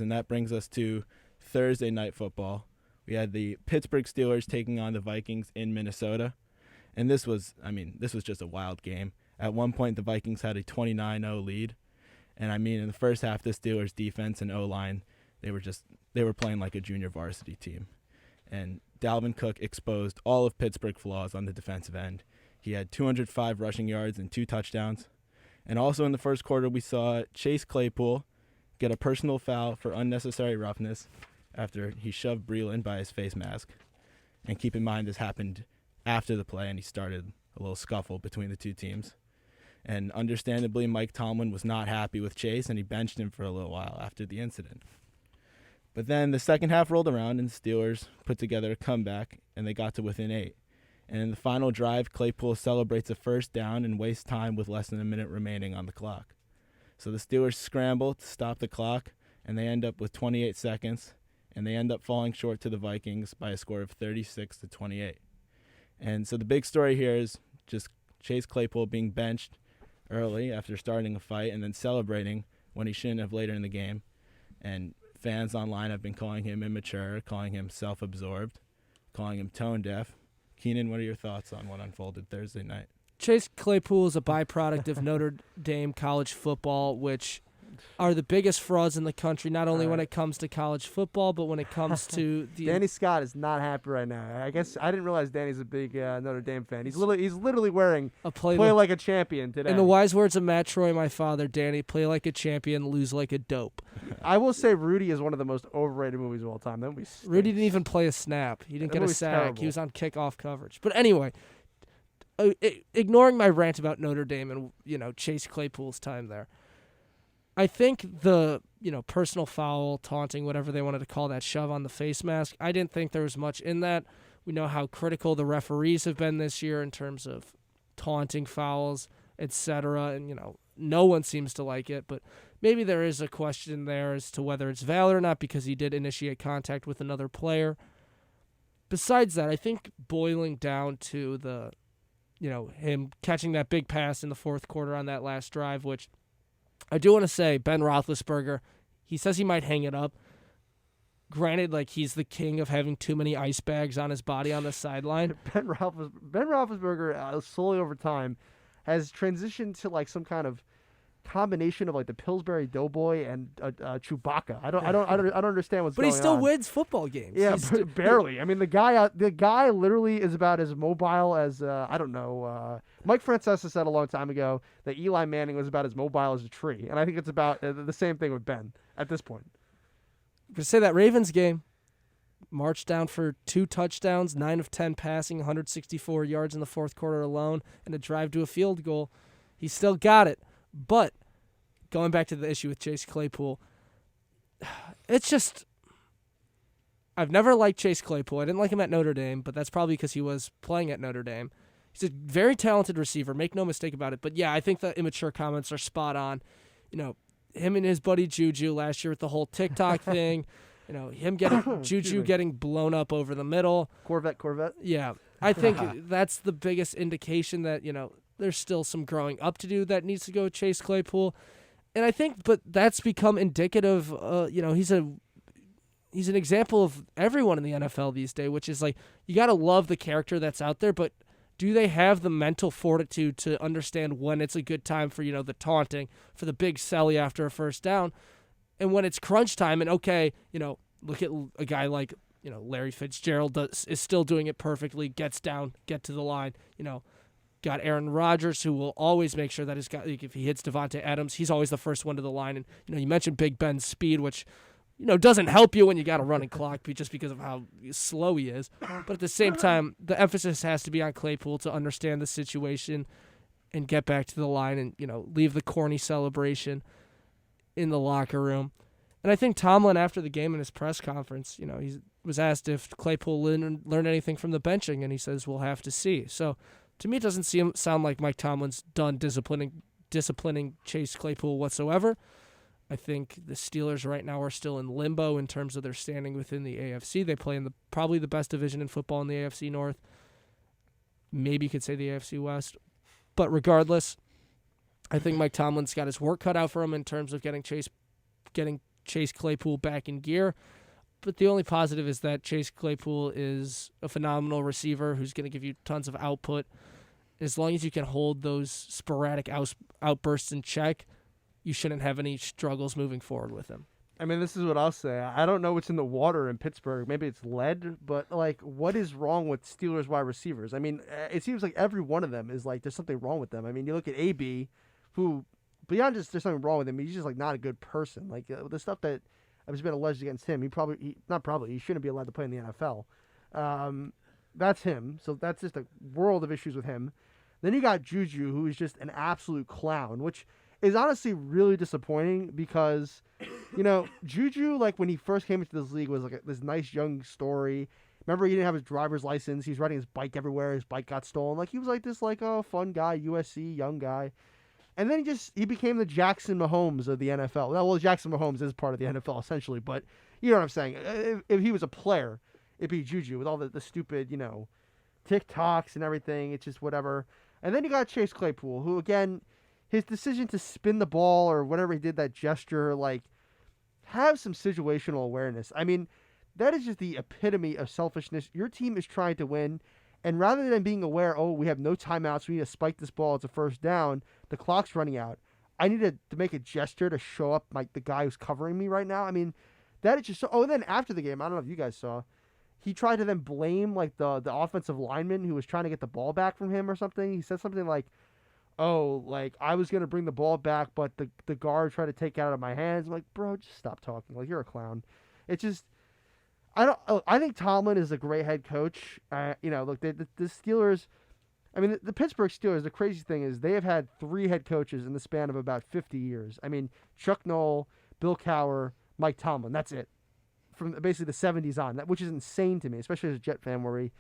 And that brings us to Thursday night football. We had the Pittsburgh Steelers taking on the Vikings in Minnesota. And this was just a wild game. At one point, the Vikings had a 29-0 lead. And in the first half, the Steelers defense and O-line, they were playing like a junior varsity team. And Dalvin Cook exposed all of Pittsburgh's flaws on the defensive end. He had 205 rushing yards and 2 touchdowns. And also in the first quarter, we saw Chase Claypool get a personal foul for unnecessary roughness after he shoved Breland by his face mask. And keep in mind, this happened after the play, and he started a little scuffle between the two teams. And understandably, Mike Tomlin was not happy with Chase, and he benched him for a little while after the incident. But then the second half rolled around, and the Steelers put together a comeback, and they got to within 8. And in the final drive, Claypool celebrates a first down and wastes time with less than a minute remaining on the clock. So the Steelers scramble to stop the clock, and they end up with 28 seconds, and they end up falling short to the Vikings by a score of 36-28. And so the big story here is just Chase Claypool being benched early after starting a fight and then celebrating when he shouldn't have later in the game. And fans online have been calling him immature, calling him self-absorbed, calling him tone-deaf. Keenan, what are your thoughts on what unfolded Thursday night? Chase Claypool is a byproduct of Notre Dame college football, which are the biggest frauds in the country, not only when it comes to college football, but when it comes to the... Danny Scott is not happy right now. I guess I didn't realize Danny's a big Notre Dame fan. He's literally wearing a play like a champion today. In the wise words of Matt Troy, my father, Danny, play like a champion, lose like a dope. I will say Rudy is one of the most overrated movies of all time. That movie stinks. Rudy didn't even play a snap. He didn't get a sack. Terrible. He was on kickoff coverage. But anyway, ignoring my rant about Notre Dame and Chase Claypool's time there, I think the personal foul, taunting, whatever they wanted to call that, shove on the face mask, I didn't think there was much in that. We know how critical the referees have been this year in terms of taunting fouls, etc. And no one seems to like it, but maybe there is a question there as to whether it's valid or not because he did initiate contact with another player. Besides that, I think boiling down to the him catching that big pass in the fourth quarter on that last drive, which I do want to say, Ben Roethlisberger, he says he might hang it up. Granted, he's the king of having too many ice bags on his body on the sideline. Ben Roethlisberger, slowly over time, has transitioned to some kind of combination of the Pillsbury Doughboy and Chewbacca. I don't understand what's going on. But he still wins football games. Yeah, barely. The guy literally is about as mobile as Mike Francesa said a long time ago that Eli Manning was about as mobile as a tree, and I think it's about the same thing with Ben at this point. I'm gonna say that Ravens game, marched down for 2 touchdowns, 9 of 10 passing, 164 yards in the fourth quarter alone, and a drive to a field goal. He still got it. But going back to the issue with Chase Claypool, it's just I've never liked Chase Claypool. I didn't like him at Notre Dame, but that's probably because he was playing at Notre Dame. He's a very talented receiver, make no mistake about it. But, yeah, I think the immature comments are spot on. Him and his buddy Juju last year with the whole TikTok thing, him getting Juju getting blown up over the middle. Corvette. Yeah, I think that's the biggest indication that, there's still some growing up to do that needs to go with Chase Claypool. And I think, but that's become indicative, he's an example of everyone in the NFL these days, which is you got to love the character that's out there, but do they have the mental fortitude to understand when it's a good time for, the taunting, for the big selly after a first down, and when it's crunch time and, okay, look at a guy like, Larry Fitzgerald is still doing it perfectly, gets down, get to the line, got Aaron Rodgers, who will always make sure that his guy, if he hits Devontae Adams, he's always the first one to the line. And, you mentioned Big Ben's speed, which, doesn't help you when you got a running clock just because of how slow he is. But at the same time, the emphasis has to be on Claypool to understand the situation and get back to the line and, leave the corny celebration in the locker room. And I think Tomlin, after the game in his press conference, he was asked if Claypool learned anything from the benching, and he says, we'll have to see. So, to me, it doesn't sound like Mike Tomlin's done disciplining Chase Claypool whatsoever. I think the Steelers right now are still in limbo in terms of their standing within the AFC. They play in probably the best division in football in the AFC North. Maybe you could say the AFC West. But regardless, I think Mike Tomlin's got his work cut out for him in terms of getting Chase Claypool back in gear. But the only positive is that Chase Claypool is a phenomenal receiver who's going to give you tons of output. As long as you can hold those sporadic outbursts in check, you shouldn't have any struggles moving forward with him. I mean, this is what I'll say. I don't know what's in the water in Pittsburgh. Maybe it's lead, but, like, what is wrong with Steelers wide receivers? I mean, it seems like every one of them is like there's something wrong with them. I mean, you look at AB, who, beyond just there's something wrong with him, he's just, like, not a good person. Like, the stuff that has been alleged against him, he shouldn't be allowed to play in the NFL. That's him. So that's just a world of issues with him. Then you got Juju, who is just an absolute clown, which is honestly really disappointing because, you know, Juju, like, when he first came into this league was like this nice young story. Remember, he didn't have his driver's license. He was riding his bike everywhere. His bike got stolen. Like, he was like this, like, fun guy, USC, young guy. And then he became the Jackson Mahomes of the NFL. Well, Jackson Mahomes is part of the NFL, essentially, but you know what I'm saying. If he was a player, it'd be Juju with all the stupid, you know, TikToks and everything. It's just whatever. And then you got Chase Claypool, who, again, his decision to spin the ball or whatever he did, that gesture, like, have some situational awareness. I mean, that is just the epitome of selfishness. Your team is trying to win, and rather than being aware, oh, we have no timeouts, we need to spike this ball, it's a first down, the clock's running out, I need to make a gesture to show up the guy who's covering me right now. I mean, that is just so... Oh, and then after the game, I don't know if you guys saw, he tried to then blame, like, the offensive lineman who was trying to get the ball back from him or something. He said something like, oh, like, I was going to bring the ball back, but the guard tried to take it out of my hands. I'm like, bro, just stop talking. Like, you're a clown. It's just, I think Tomlin is a great head coach. You know, look, the Steelers, I mean, the Pittsburgh Steelers, the crazy thing is they have had 3 head coaches in the span of about 50 years. I mean, Chuck Noll, Bill Cowher, Mike Tomlin. That's it. From basically the 70s on, which is insane to me, especially as a Jet fan where he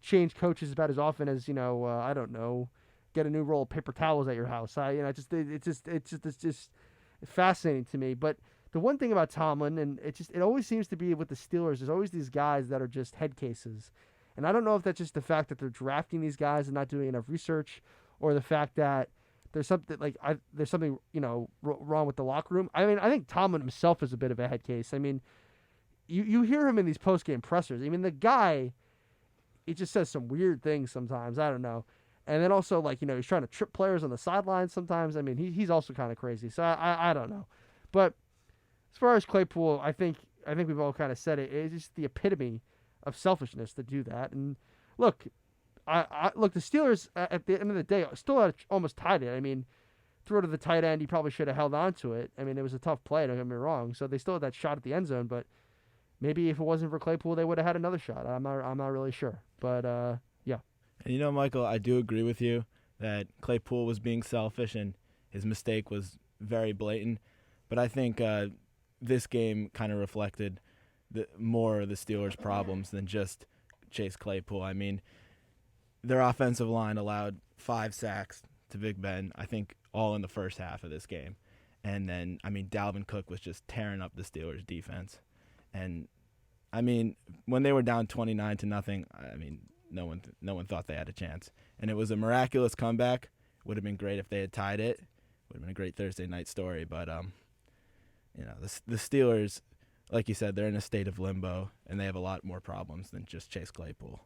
changed coaches about as often as, you know, I don't know, get a new roll of paper towels at your house. It's just fascinating to me. But the one thing about Tomlin, and it always seems to be with the Steelers, there's always these guys that are just head cases. And I don't know if that's just the fact that they're drafting these guys and not doing enough research, or the fact that there's something you know wrong with the locker room. I mean, I think Tomlin himself is a bit of a head case. I mean, you hear him in these post-game pressers. I mean, the guy, he just says some weird things sometimes. I don't know. And then also, like, you know, he's trying to trip players on the sidelines sometimes. I mean, he's also kind of crazy. So I don't know. But as far as Claypool, I think we've all kind of said it. It's just the epitome of selfishness to do that. And look, look, the Steelers at the end of the day still almost tied it. I mean, throw to the tight end, he probably should have held on to it. I mean, it was a tough play, don't get me wrong. So they still had that shot at the end zone, but maybe if it wasn't for Claypool, they would have had another shot. I'm not really sure. But yeah. And you know, Michael, I do agree with you that Claypool was being selfish and his mistake was very blatant. But I think this game kind of reflected more of the Steelers' problems than just Chase Claypool. I mean, their offensive line allowed 5 sacks to Big Ben, I think all in the first half of this game. And then, I mean, Dalvin Cook was just tearing up the Steelers' defense. And, I mean, when they were down 29-0, I mean, no one thought they had a chance. And it was a miraculous comeback. Would have been great if they had tied it. Would have been a great Thursday night story. But, you know, the Steelers, like you said, they're in a state of limbo, and they have a lot more problems than just Chase Claypool.